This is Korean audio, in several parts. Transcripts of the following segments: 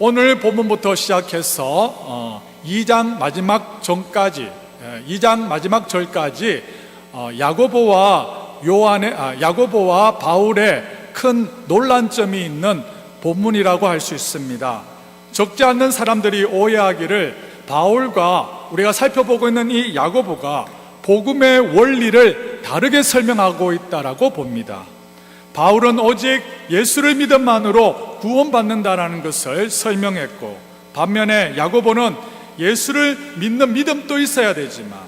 오늘 본문부터 시작해서 2장 마지막 절까지 야고보와 바울의 큰 논란점이 있는 본문이라고 할 수 있습니다. 적지 않는 사람들이 오해하기를 바울과 우리가 살펴보고 있는 이 야고보가 복음의 원리를 다르게 설명하고 있다라고 봅니다. 바울은 오직 예수를 믿음만으로 구원받는다라는 것을 설명했고, 반면에 야고보는 예수를 믿는 믿음도 있어야 되지만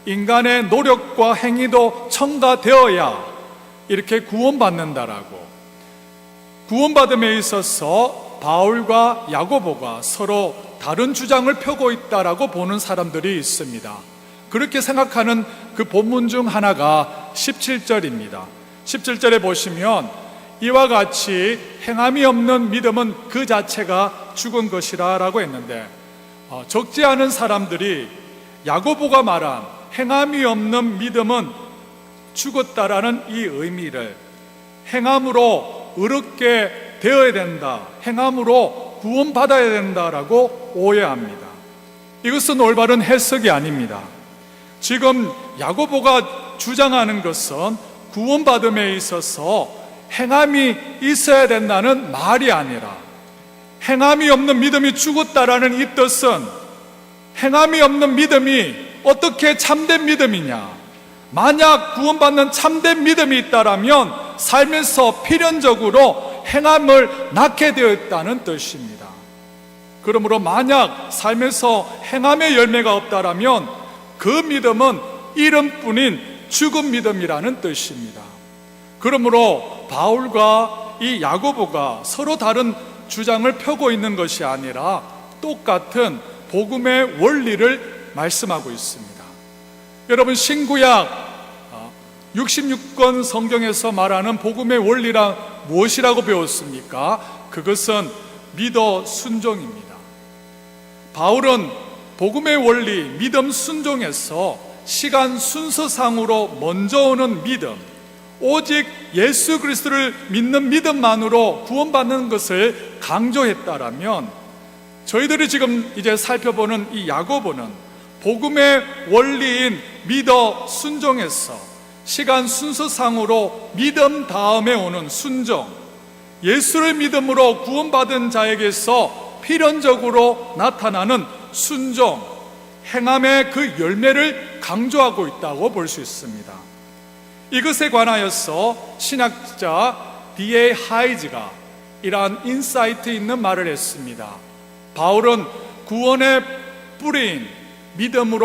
인간의 노력과 행위도 첨가되어야 이렇게 구원받는다라고, 구원받음에 있어서 바울과 야고보가 서로 다른 주장을 펴고 있다라고 보는 사람들이 있습니다. 그렇게 생각하는 그 본문 중 하나가 17절입니다. 17절에 보시면 이와 같이 행함이 없는 믿음은 그 자체가 죽은 것이라 라고 했는데, 적지 않은 사람들이 야고보가 말한 행함이 없는 믿음은 죽었다라는 이 의미를 행함으로 의롭게 되어야 된다, 행함으로 구원받아야 된다라고 오해합니다. 이것은 올바른 해석이 아닙니다. 지금 야고보가 주장하는 것은 구원받음에 있어서 행함이 있어야 된다는 말이 아니라, 행함이 없는 믿음이 죽었다라는 이 뜻은 행함이 없는 믿음이 어떻게 참된 믿음이냐, 만약 구원받는 참된 믿음이 있다라면 삶에서 필연적으로 행함을 낳게 되어 있다는 뜻입니다. 그러므로 만약 삶에서 행함의 열매가 없다라면 그 믿음은 이름뿐인 죽은 믿음이라는 뜻입니다. 그러므로 바울과 이 야고보가 서로 다른 주장을 펴고 있는 것이 아니라 똑같은 복음의 원리를 말씀하고 있습니다. 여러분, 신구약 66권 성경에서 말하는 복음의 원리란 무엇이라고 배웠습니까? 그것은 믿어 순종입니다. 바울은 복음의 원리, 믿음 순종에서 시간 순서상으로 먼저 오는 믿음, 오직 예수 그리스도를 믿는 믿음만으로 구원받는 것을 강조했다라면, 저희들이 지금 이제 살펴보는 이 야고보는 복음의 원리인 믿어 순종에서 시간 순서상으로 믿음 다음에 오는 순종, 예수를 믿음으로 구원받은 자에게서 필연적으로 나타나는 순종, 행함의 그 열매를 강조하고 있다고 볼 수 있습니다. 이것에 관하여서 신학자 D.A. 하이즈가 이러한 인사이트 있는 말을 했습니다. 바울은 구원의 뿌리인 믿음을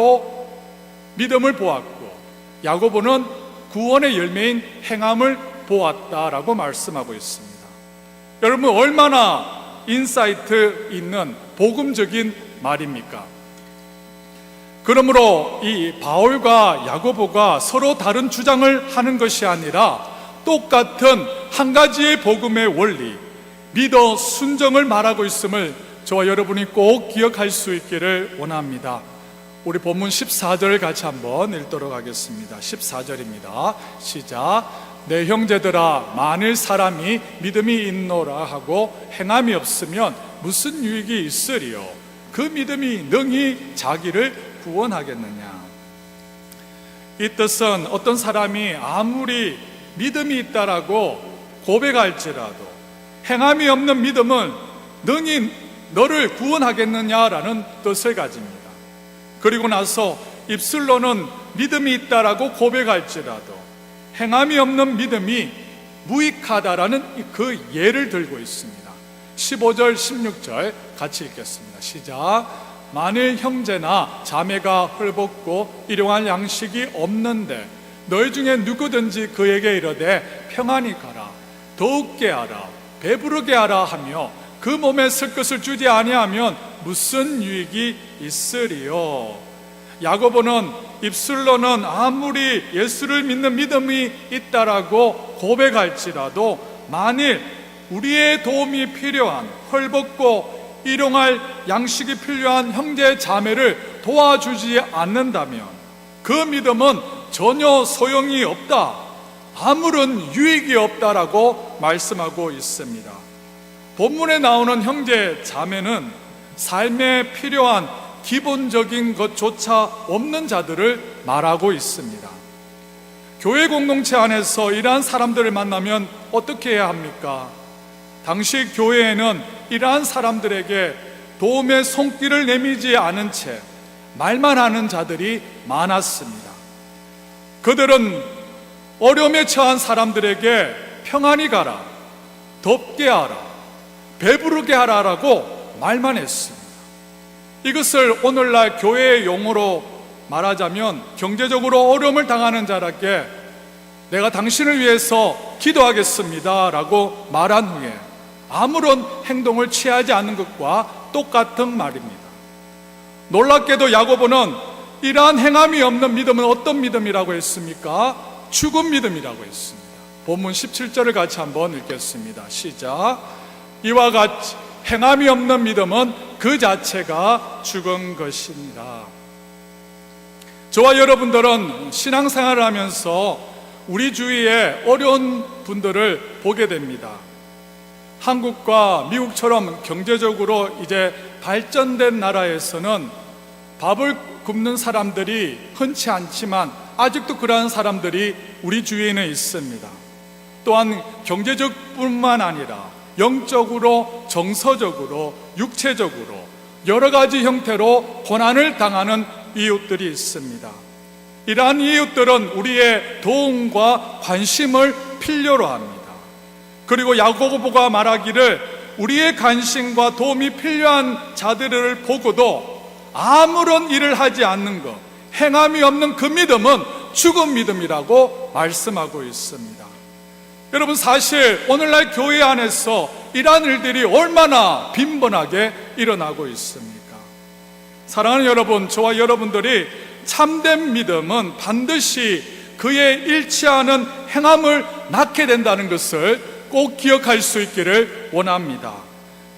보았고, 야고보는 구원의 열매인 행함을 보았다라고 말씀하고 있습니다. 여러분, 얼마나 인사이트 있는 복음적인 말입니까? 그러므로 이 바울과 야고보가 서로 다른 주장을 하는 것이 아니라 똑같은 한 가지의 복음의 원리, 믿어 순종을 말하고 있음을 저와 여러분이 꼭 기억할 수 있기를 원합니다. 우리 본문 14절 같이 한번 읽도록 하겠습니다. 14절입니다. 시작. 내 형제들아, 만일 사람이 믿음이 있노라 하고 행함이 없으면 무슨 유익이 있으리요? 그 믿음이 능히 자기를 구원하겠느냐? 이 뜻은 어떤 사람이 아무리 믿음이 있다라고 고백할지라도 행함이 없는 믿음은 능히 너를 구원하겠느냐라는 뜻을 가집니다. 그리고 나서 입술로는 믿음이 있다라고 고백할지라도 행함이 없는 믿음이 무익하다라는 그 예를 들고 있습니다. 15절 16절 같이 읽겠습니다. 시작. 만일 형제나 자매가 헐벗고 일용할 양식이 없는데 너희 중에 누구든지 그에게 이르되 평안히 가라, 더욱게 하라, 배부르게 하라 하며 그 몸에 쓸 것을 주지 아니하면 무슨 유익이 있으리요? 야고보는 입술로는 아무리 예수를 믿는 믿음이 있다라고 고백할지라도 만일 우리의 도움이 필요한, 헐벗고 일용할 양식이 필요한 형제 자매를 도와주지 않는다면 그 믿음은 전혀 소용이 없다, 아무런 유익이 없다라고 말씀하고 있습니다. 본문에 나오는 형제 자매는 삶에 필요한 기본적인 것조차 없는 자들을 말하고 있습니다. 교회 공동체 안에서 이러한 사람들을 만나면 어떻게 해야 합니까? 당시 교회에는 이러한 사람들에게 도움의 손길을 내미지 않은 채 말만 하는 자들이 많았습니다. 그들은 어려움에 처한 사람들에게 평안히 가라, 덥게 하라, 배부르게 하라라고 말만 했습니다. 이것을 오늘날 교회의 용어로 말하자면 경제적으로 어려움을 당하는 자에게 내가 당신을 위해서 기도하겠습니다 라고 말한 후에 아무런 행동을 취하지 않는 것과 똑같은 말입니다. 놀랍게도 야고보는 이러한 행함이 없는 믿음은 어떤 믿음이라고 했습니까? 죽은 믿음이라고 했습니다. 본문 17절을 같이 한번 읽겠습니다. 시작. 이와 같이 행함이 없는 믿음은 그 자체가 죽은 것입니다. 저와 여러분들은 신앙생활을 하면서 우리 주위에 어려운 분들을 보게 됩니다. 한국과 미국처럼 경제적으로 이제 발전된 나라에서는 밥을 굶는 사람들이 흔치 않지만 아직도 그러한 사람들이 우리 주위에는 있습니다. 또한 경제적 뿐만 아니라 영적으로, 정서적으로, 육체적으로 여러 가지 형태로 고난을 당하는 이웃들이 있습니다. 이러한 이웃들은 우리의 도움과 관심을 필요로 합니다. 그리고 야고보가 말하기를 우리의 관심과 도움이 필요한 자들을 보고도 아무런 일을 하지 않는 것, 행함이 없는 그 믿음은 죽은 믿음이라고 말씀하고 있습니다. 여러분, 사실 오늘날 교회 안에서 이러한 일들이 얼마나 빈번하게 일어나고 있습니까? 사랑하는 여러분, 저와 여러분들이 참된 믿음은 반드시 그의 일치하는 행함을 낳게 된다는 것을 꼭 기억할 수 있기를 원합니다.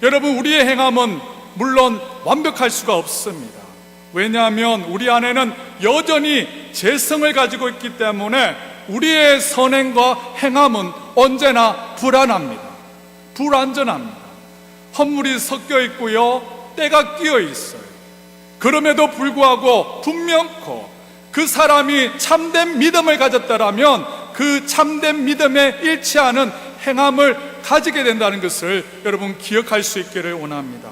여러분, 우리의 행함은 물론 완벽할 수가 없습니다. 왜냐하면 우리 안에는 여전히 죄성을 가지고 있기 때문에 우리의 선행과 행함은 언제나 불안합니다. 불완전합니다. 헛물이 섞여 있고요, 때가 끼어 있어요. 그럼에도 불구하고 분명코 그 사람이 참된 믿음을 가졌다라면 그 참된 믿음에 일치하는 행함을 가지게 된다는 것을 여러분 기억할 수 있기를 원합니다.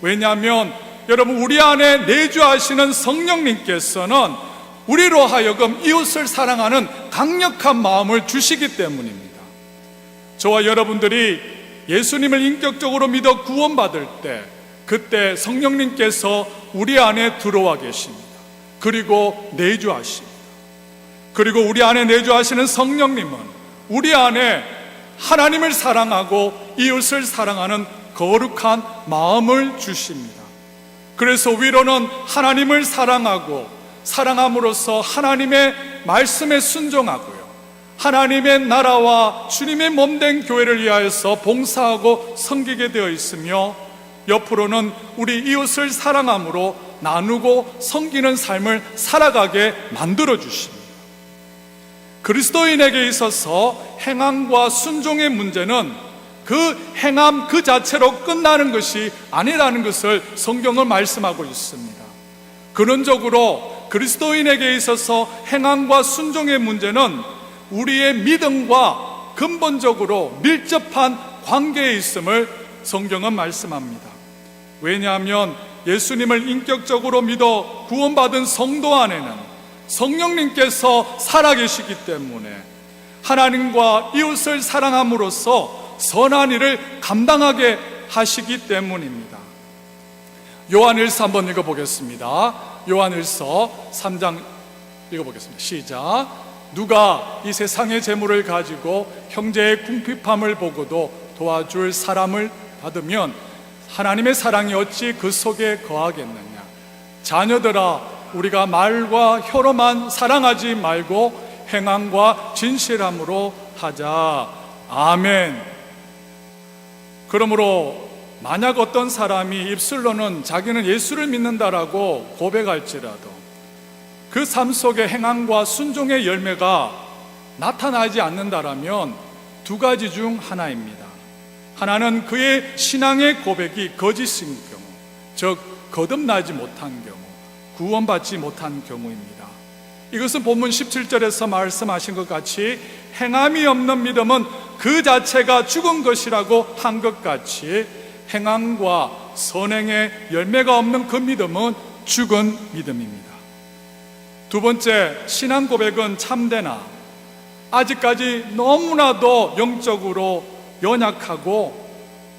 왜냐하면 여러분, 우리 안에 내주하시는 성령님께서는 우리로 하여금 이웃을 사랑하는 강력한 마음을 주시기 때문입니다. 저와 여러분들이 예수님을 인격적으로 믿어 구원받을 때 그때 성령님께서 우리 안에 들어와 계십니다. 그리고 내주하십니다. 그리고 우리 안에 내주하시는 성령님은 우리 안에 하나님을 사랑하고 이웃을 사랑하는 거룩한 마음을 주십니다. 그래서 위로는 하나님을 사랑하고 사랑함으로써 하나님의 말씀에 순종하고요, 하나님의 나라와 주님의 몸된 교회를 위하여서 봉사하고 섬기게 되어 있으며, 옆으로는 우리 이웃을 사랑함으로 나누고 섬기는 삶을 살아가게 만들어 주십니다. 그리스도인에게 있어서 행함과 순종의 문제는 그 행함 그 자체로 끝나는 것이 아니라는 것을 성경은 말씀하고 있습니다. 근원적으로 그리스도인에게 있어서 행함과 순종의 문제는 우리의 믿음과 근본적으로 밀접한 관계에 있음을 성경은 말씀합니다. 왜냐하면 예수님을 인격적으로 믿어 구원받은 성도 안에는 성령님께서 살아계시기 때문에 하나님과 이웃을 사랑함으로써 선한 일을 감당하게 하시기 때문입니다. 요한일서 한번 읽어보겠습니다. 요한일서 3장 읽어보겠습니다. 시작. 누가 이 세상의 재물을 가지고 형제의 궁핍함을 보고도 도와줄 사람을 받으면 하나님의 사랑이 어찌 그 속에 거하겠느냐. 자녀들아, 우리가 말과 혀로만 사랑하지 말고 행함과 진실함으로 하자. 아멘. 그러므로 만약 어떤 사람이 입술로는 자기는 예수를 믿는다라고 고백할지라도 그 삶 속에 행함과 순종의 열매가 나타나지 않는다라면 두 가지 중 하나입니다. 하나는 그의 신앙의 고백이 거짓인 경우, 즉 거듭나지 못한 경우, 구원받지 못한 경우입니다. 이것은 본문 17절에서 말씀하신 것 같이 행함이 없는 믿음은 그 자체가 죽은 것이라고 한 것 같이 행함과 선행의 열매가 없는 그 믿음은 죽은 믿음입니다. 두 번째, 신앙 고백은 참되나 아직까지 너무나도 영적으로 연약하고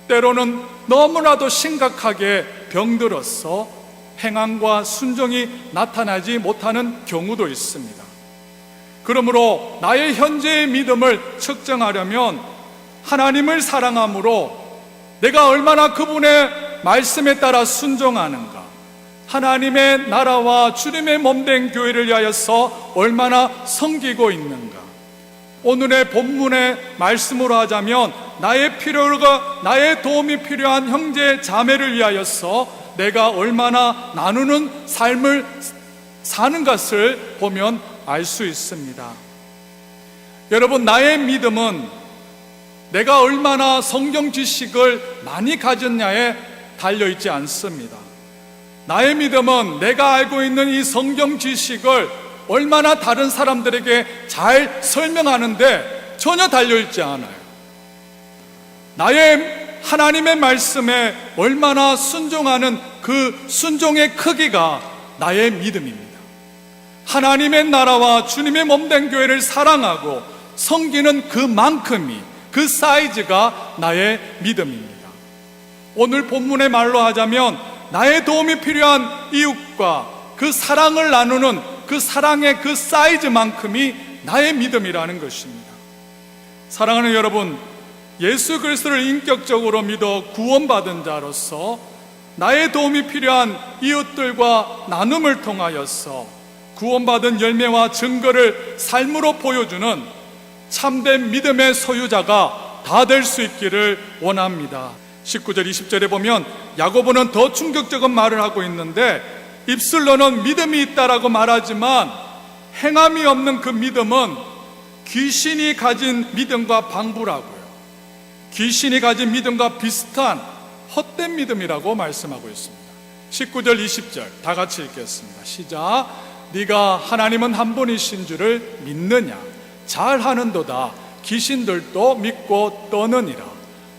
때로는 너무나도 심각하게 병들어서 행함과 순종이 나타나지 못하는 경우도 있습니다. 그러므로 나의 현재의 믿음을 측정하려면 하나님을 사랑함으로 내가 얼마나 그분의 말씀에 따라 순종하는가, 하나님의 나라와 주님의 몸된 교회를 위하여서 얼마나 섬기고 있는가, 오늘의 본문의 말씀으로 하자면 나의 필요가, 나의 도움이 필요한 형제 자매를 위하여서 내가 얼마나 나누는 삶을 사는 것을 보면 알 수 있습니다. 여러분, 나의 믿음은 내가 얼마나 성경 지식을 많이 가졌냐에 달려있지 않습니다. 나의 믿음은 내가 알고 있는 이 성경 지식을 얼마나 다른 사람들에게 잘 설명하는데 전혀 달려있지 않아요. 나의 하나님의 말씀에 얼마나 순종하는 그 순종의 크기가 나의 믿음입니다. 하나님의 나라와 주님의 몸된 교회를 사랑하고 섬기는 그만큼이, 그 사이즈가 나의 믿음입니다. 오늘 본문의 말로 하자면 나의 도움이 필요한 이웃과 그 사랑을 나누는 그 사랑의 그 사이즈만큼이 나의 믿음이라는 것입니다. 사랑하는 여러분, 예수 그리스도를 인격적으로 믿어 구원받은 자로서 나의 도움이 필요한 이웃들과 나눔을 통하여서 구원받은 열매와 증거를 삶으로 보여주는 참된 믿음의 소유자가 다 될 수 있기를 원합니다. 19절 20절에 보면 야고보는 더 충격적인 말을 하고 있는데, 입술로는 믿음이 있다라고 말하지만 행함이 없는 그 믿음은 귀신이 가진 믿음과 방부라고요. 귀신이 가진 믿음과 비슷한 헛된 믿음이라고 말씀하고 있습니다. 19절 20절 다 같이 읽겠습니다. 시작. 네가 하나님은 한 분이신 줄을 믿느냐? 잘하는도다. 귀신들도 믿고 떠느니라.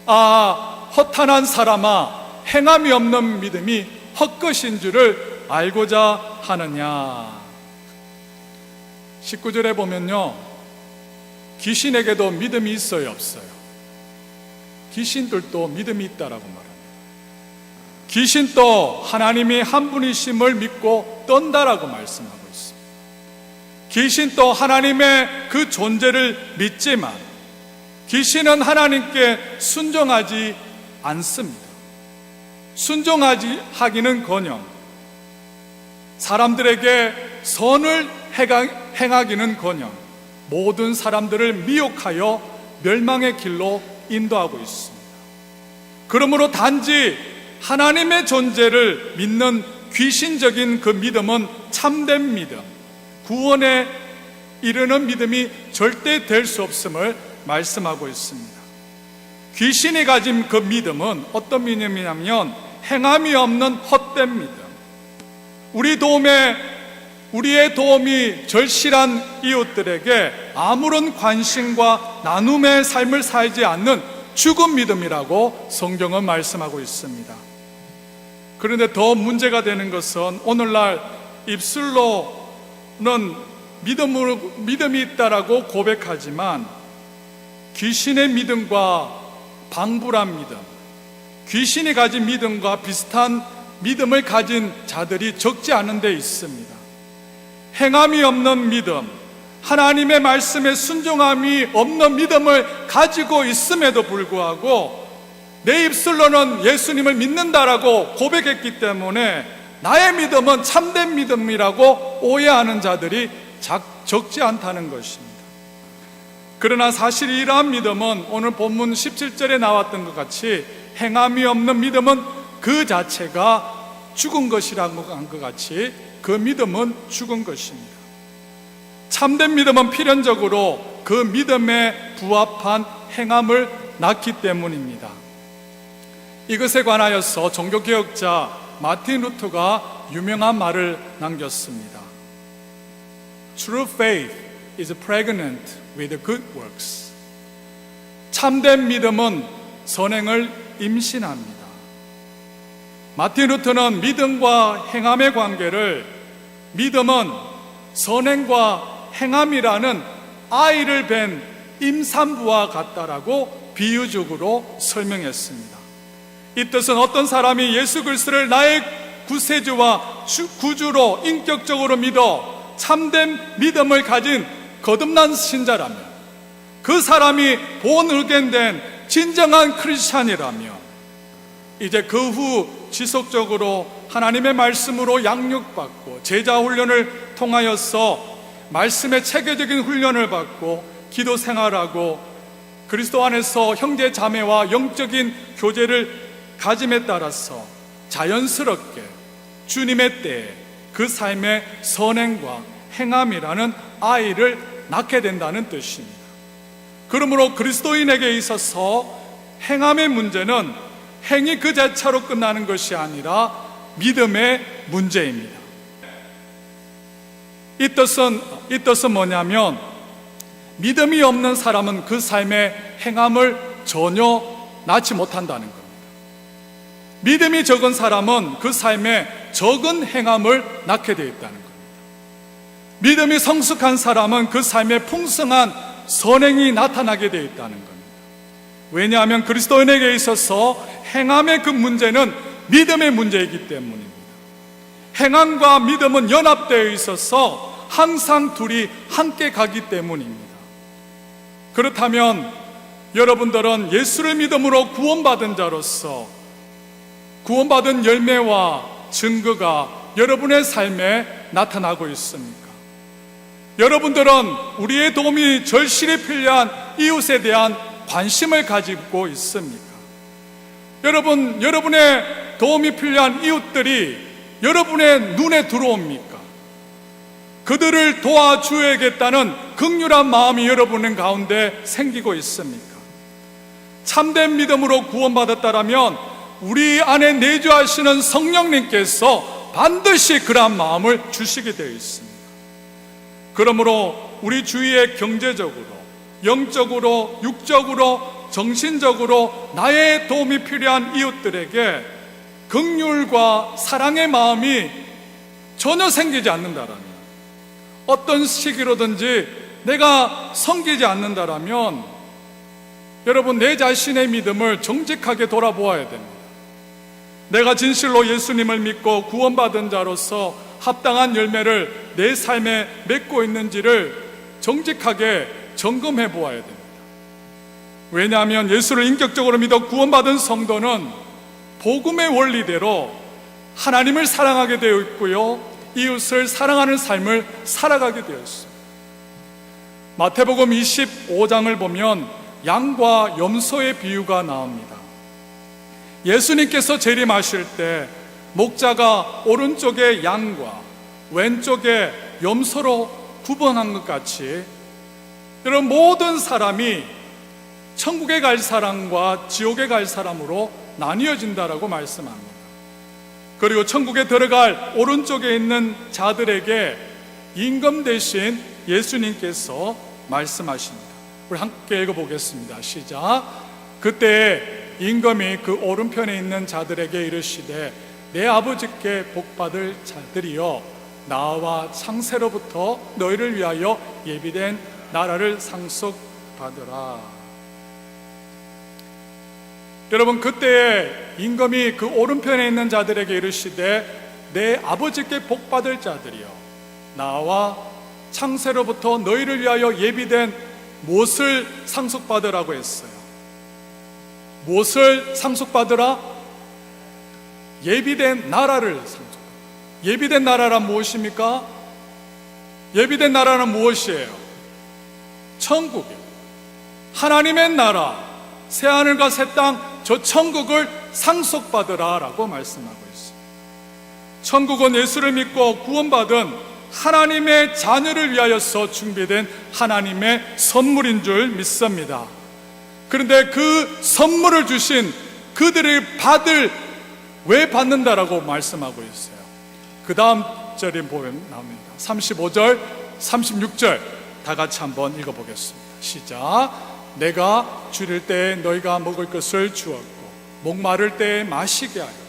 아, 허탄한 사람아, 행함이 없는 믿음이 헛것인 줄을 알고자 하느냐. 19절에 보면요, 귀신에게도 믿음이 있어요, 없어요? 귀신들도 믿음이 있다라고 말합니다. 귀신도 하나님이 한 분이심을 믿고 떤다라고 말씀하고 있습니다. 귀신도 하나님의 그 존재를 믿지만 귀신은 하나님께 순종하지 않습니다. 순종하지 하기는커녕 사람들에게 선을 행하기는커녕 모든 사람들을 미혹하여 멸망의 길로 인도하고 있습니다. 그러므로 단지 하나님의 존재를 믿는 귀신적인 그 믿음은 참된 믿음, 구원에 이르는 믿음이 절대 될 수 없음을 말씀하고 있습니다. 귀신이 가진 그 믿음은 어떤 믿음이냐면 행함이 없는 헛된 믿음, 우리의 도움이 절실한 이웃들에게 아무런 관심과 나눔의 삶을 살지 않는 죽은 믿음이라고 성경은 말씀하고 있습니다. 그런데 더 문제가 되는 것은 오늘날 입술로는 믿음이 있다라고 고백하지만 귀신의 믿음과 방불한 믿음, 귀신이 가진 믿음과 비슷한 믿음을 가진 자들이 적지 않은 데 있습니다. 행함이 없는 믿음, 하나님의 말씀에 순종함이 없는 믿음을 가지고 있음에도 불구하고 내 입술로는 예수님을 믿는다라고 고백했기 때문에 나의 믿음은 참된 믿음이라고 오해하는 자들이 적지 않다는 것입니다. 그러나 사실 이러한 믿음은 오늘 본문 17절에 나왔던 것 같이 행함이 없는 믿음은 그 자체가 죽은 것이라고 한 것 같이 그 믿음은 죽은 것입니다. 참된 믿음은 필연적으로 그 믿음에 부합한 행함을 낳기 때문입니다. 이것에 관하여서 종교개혁자 마틴 루터가 유명한 말을 남겼습니다. True faith is pregnant with good works. 참된 믿음은 선행을 임신합니다. 마틴 루터는 믿음과 행함의 관계를 믿음은 선행과 행함이라는 아이를 뵌 임산부와 같다라고 비유적으로 설명했습니다. 이 뜻은 어떤 사람이 예수 그리스도를 나의 구세주와 구주로 인격적으로 믿어 참된 믿음을 가진 거듭난 신자라면, 그 사람이 본 의견된 진정한 크리스찬이라면 이제 그 후 지속적으로 하나님의 말씀으로 양육받고 제자 훈련을 통하여서 말씀의 체계적인 훈련을 받고 기도 생활하고 그리스도 안에서 형제 자매와 영적인 교제를 가짐에 따라서 자연스럽게 주님의 때에 그 삶의 선행과 행함이라는 아이를 낳게 된다는 뜻입니다. 그러므로 그리스도인에게 있어서 행함의 문제는 행위 그 자체로 끝나는 것이 아니라 믿음의 문제입니다. 이 뜻은 뭐냐면, 믿음이 없는 사람은 그 삶의 행함을 전혀 낳지 못한다는 겁니다. 믿음이 적은 사람은 그 삶에 적은 행함을 낳게 되어 있다는 겁니다. 믿음이 성숙한 사람은 그 삶에 풍성한 선행이 나타나게 되어 있다는 겁니다. 왜냐하면 그리스도인에게 있어서 행함의 그 문제는 믿음의 문제이기 때문입니다. 행함과 믿음은 연합되어 있어서 항상 둘이 함께 가기 때문입니다. 그렇다면 여러분들은 예수를 믿음으로 구원받은 자로서 구원받은 열매와 증거가 여러분의 삶에 나타나고 있습니까? 여러분들은 우리의 도움이 절실히 필요한 이웃에 대한 관심을 가지고 있습니까? 여러분의 도움이 필요한 이웃들이 여러분의 눈에 들어옵니까? 그들을 도와주어야겠다는 긍휼한 마음이 여러분 가운데 생기고 있습니까? 참된 믿음으로 구원받았다라면 우리 안에 내주하시는 성령님께서 반드시 그러한 마음을 주시게 되어 있습니다. 그러므로 우리 주위에 경제적으로, 영적으로, 육적으로, 정신적으로 나의 도움이 필요한 이웃들에게 긍휼과 사랑의 마음이 전혀 생기지 않는다라면, 어떤 시기로든지 내가 섬기지 않는다라면 여러분, 내 자신의 믿음을 정직하게 돌아보아야 됩니다. 내가 진실로 예수님을 믿고 구원받은 자로서 합당한 열매를 내 삶에 맺고 있는지를 정직하게 점검해 보아야 됩니다. 왜냐하면 예수를 인격적으로 믿어 구원받은 성도는 복음의 원리대로 하나님을 사랑하게 되어 있고요, 이웃을 사랑하는 삶을 살아가게 되어 있습니다. 마태복음 25장을 보면 양과 염소의 비유가 나옵니다. 예수님께서 재림하실 때 목자가 오른쪽에 양과 왼쪽에 염소로 구분한 것 같이 이런 모든 사람이 천국에 갈 사람과 지옥에 갈 사람으로 나뉘어진다라고 말씀합니다. 그리고 천국에 들어갈 오른쪽에 있는 자들에게 임금 대신 예수님께서 말씀하십니다. 우리 함께 읽어보겠습니다. 시작. 그때 임금이 그 오른편에 있는 자들에게 이르시되 내 아버지께 복받을 자들이여 나와 창세로부터 너희를 위하여 예비된 나라를 상속받으라. 여러분, 그때에 임금이 그 오른편에 있는 자들에게 이르시되 내 아버지께 복받을 자들이여 나와 창세로부터 너희를 위하여 예비된 무엇을 상속받으라고 했어요? 무엇을 상속받으라? 예비된 나라를 상속받으라. 예비된 나라란 무엇입니까? 예비된 나라는 무엇이에요? 천국이에요. 하나님의 나라, 새하늘과 새 땅, 저 천국을 상속받으라 라고 말씀하고 있습니다. 천국은 예수를 믿고 구원받은 하나님의 자녀를 위하여서 준비된 하나님의 선물인 줄 믿습니다. 그런데 그 선물을 주신 그들을 왜 받는다라고 말씀하고 있어요. 그 다음 절에 보면 나옵니다. 35절, 36절 다 같이 한번 읽어보겠습니다. 시작. 내가 줄일 때 너희가 먹을 것을 주었고 목마를 때 마시게 하여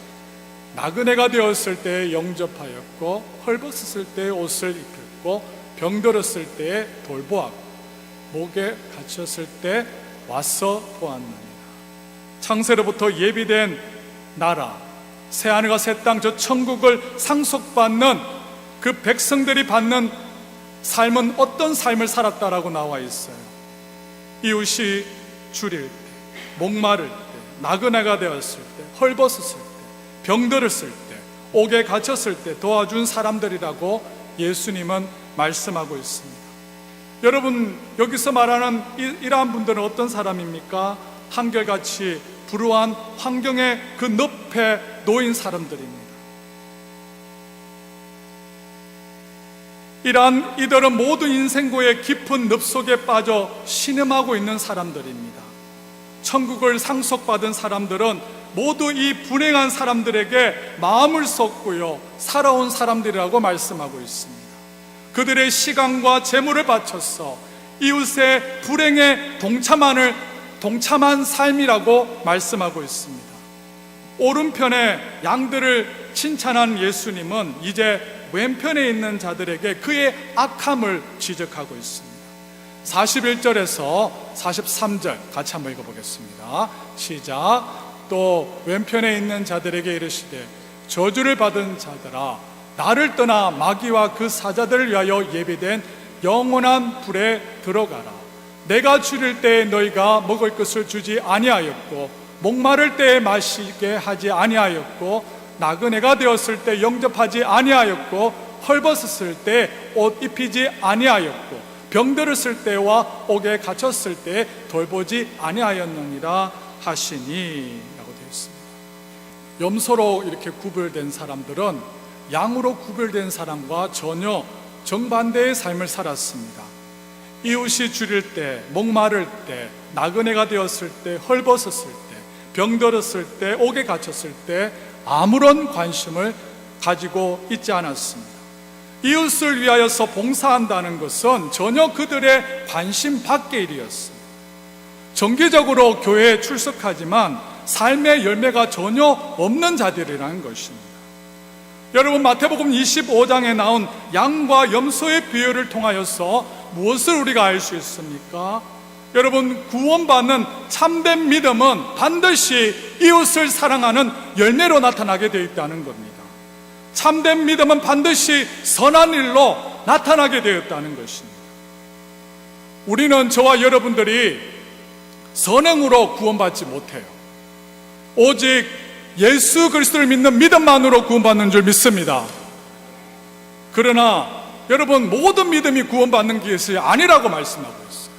나그네가 되었을 때 영접하였고 헐벗었을 때 옷을 입혔고 병들었을 때 돌보았고 목에 갇혔을 때 와서 보았느니라. 창세로부터 예비된 나라, 새하늘과 새 땅, 저 천국을 상속받는 그 백성들이 받는 삶은 어떤 삶을 살았다라고 나와 있어요. 이웃이 줄일 때, 목마를 때, 나그네가 되었을 때, 헐벗었을 때, 병들었을 때, 옥에 갇혔을 때 도와준 사람들이라고 예수님은 말씀하고 있습니다. 여러분, 여기서 말하는 이러한 분들은 어떤 사람입니까? 한결같이 불우한 환경의 그 늪에 놓인 사람들입니다. 이들은 모두 인생고의 깊은 늪 속에 빠져 신음하고 있는 사람들입니다. 천국을 상속받은 사람들은 모두 이 불행한 사람들에게 마음을 쏟고요 살아온 사람들이라고 말씀하고 있습니다. 그들의 시간과 재물을 바쳐서 이웃의 불행에 동참한 삶이라고 말씀하고 있습니다. 오른편에 양들을 칭찬한 예수님은 이제 왼편에 있는 자들에게 그의 악함을 지적하고 있습니다. 41절에서 43절 같이 한번 읽어보겠습니다. 시작. 또 왼편에 있는 자들에게 이르시되 저주를 받은 자들아 나를 떠나 마귀와 그 사자들을 위하여 예비된 영원한 불에 들어가라. 내가 줄일 때 너희가 먹을 것을 주지 아니하였고 목마를 때 마시게 하지 아니하였고 나그네가 되었을 때 영접하지 아니하였고 헐벗었을 때 옷 입히지 아니하였고 병들었을 때와 옥에 갇혔을 때 돌보지 아니하였느니라 하시니 라고 되어 있습니다. 염소로 이렇게 구별된 사람들은 양으로 구별된 사람과 전혀 정반대의 삶을 살았습니다. 이웃이 줄일 때, 목마를 때, 나그네가 되었을 때, 헐벗었을 때, 병들었을 때, 옥에 갇혔을 때 아무런 관심을 가지고 있지 않았습니다. 이웃을 위하여서 봉사한다는 것은 전혀 그들의 관심 밖의 일이었습니다. 정기적으로 교회에 출석하지만 삶의 열매가 전혀 없는 자들이라는 것입니다. 여러분, 마태복음 25장에 나온 양과 염소의 비유를 통하여서 무엇을 우리가 알 수 있습니까? 여러분, 구원받는 참된 믿음은 반드시 이웃을 사랑하는 열매로 나타나게 되어 있다는 겁니다. 참된 믿음은 반드시 선한 일로 나타나게 되었다는 것입니다. 우리는 저와 여러분들이 선행으로 구원받지 못해요. 오직 예수 그리스도를 믿는 믿음만으로 구원받는 줄 믿습니다. 그러나 여러분, 모든 믿음이 구원받는 것이 아니라고 말씀하고 있어요.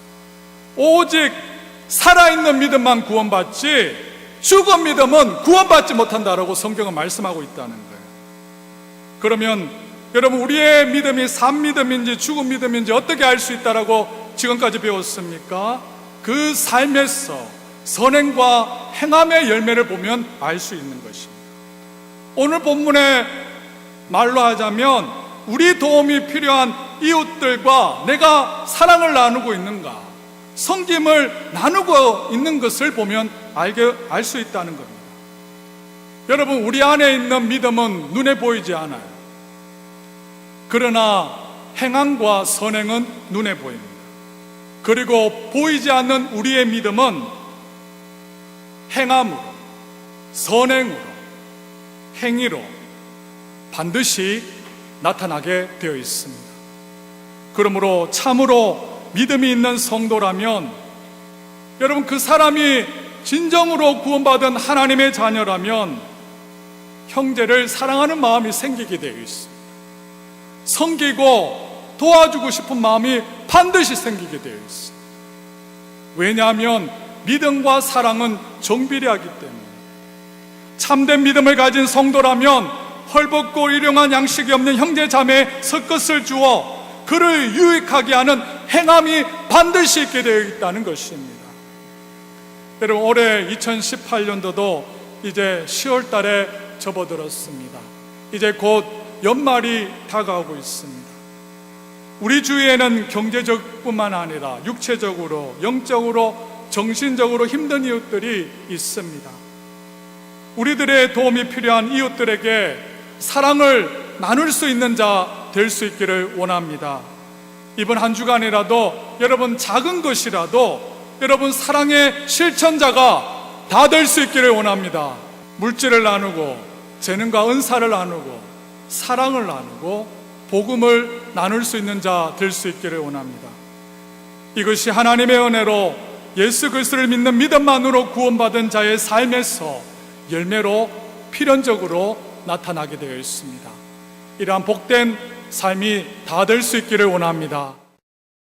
오직 살아있는 믿음만 구원받지 죽은 믿음은 구원받지 못한다라고 성경은 말씀하고 있다는 거예요. 그러면 여러분, 우리의 믿음이 산 믿음인지 죽은 믿음인지 어떻게 알 수 있다라고 지금까지 배웠습니까? 그 삶에서 선행과 행함의 열매를 보면 알 수 있는 것입니다. 오늘 본문의 말로 하자면 우리 도움이 필요한 이웃들과 내가 사랑을 나누고 있는가, 섬김을 나누고 있는 것을 보면 알 수 있다는 겁니다. 여러분, 우리 안에 있는 믿음은 눈에 보이지 않아요. 그러나 행함과 선행은 눈에 보입니다. 그리고 보이지 않는 우리의 믿음은 행함으로, 선행으로, 행위로 반드시 나타나게 되어 있습니다. 그러므로 참으로 믿음이 있는 성도라면, 여러분, 그 사람이 진정으로 구원받은 하나님의 자녀라면 형제를 사랑하는 마음이 생기게 되어 있습니다. 섬기고 도와주고 싶은 마음이 반드시 생기게 되어 있습니다. 왜냐하면 믿음과 사랑은 정비례하기 때문에, 참된 믿음을 가진 성도라면 헐벗고 일용한 양식이 없는 형제 자매에 섞것을 주어 그를 유익하게 하는 행함이 반드시 있게 되어 있다는 것입니다. 여러분, 올해 2018년도도 이제 10월 달에 접어들었습니다. 이제 곧 연말이 다가오고 있습니다. 우리 주위에는 경제적뿐만 아니라 육체적으로, 영적으로, 정신적으로 힘든 이웃들이 있습니다. 우리들의 도움이 필요한 이웃들에게 사랑을 나눌 수 있는 자 될 수 있기를 원합니다. 이번 한 주간이라도 여러분 작은 것이라도 여러분 사랑의 실천자가 다 될 수 있기를 원합니다. 물질을 나누고 재능과 은사를 나누고 사랑을 나누고 복음을 나눌 수 있는 자 될 수 있기를 원합니다. 이것이 하나님의 은혜로 예수 그리스도를 믿는 믿음만으로 구원받은 자의 삶에서 열매로 필연적으로 나타나게 되어 있습니다. 이러한 복된 삶이 다 될 수 있기를 원합니다.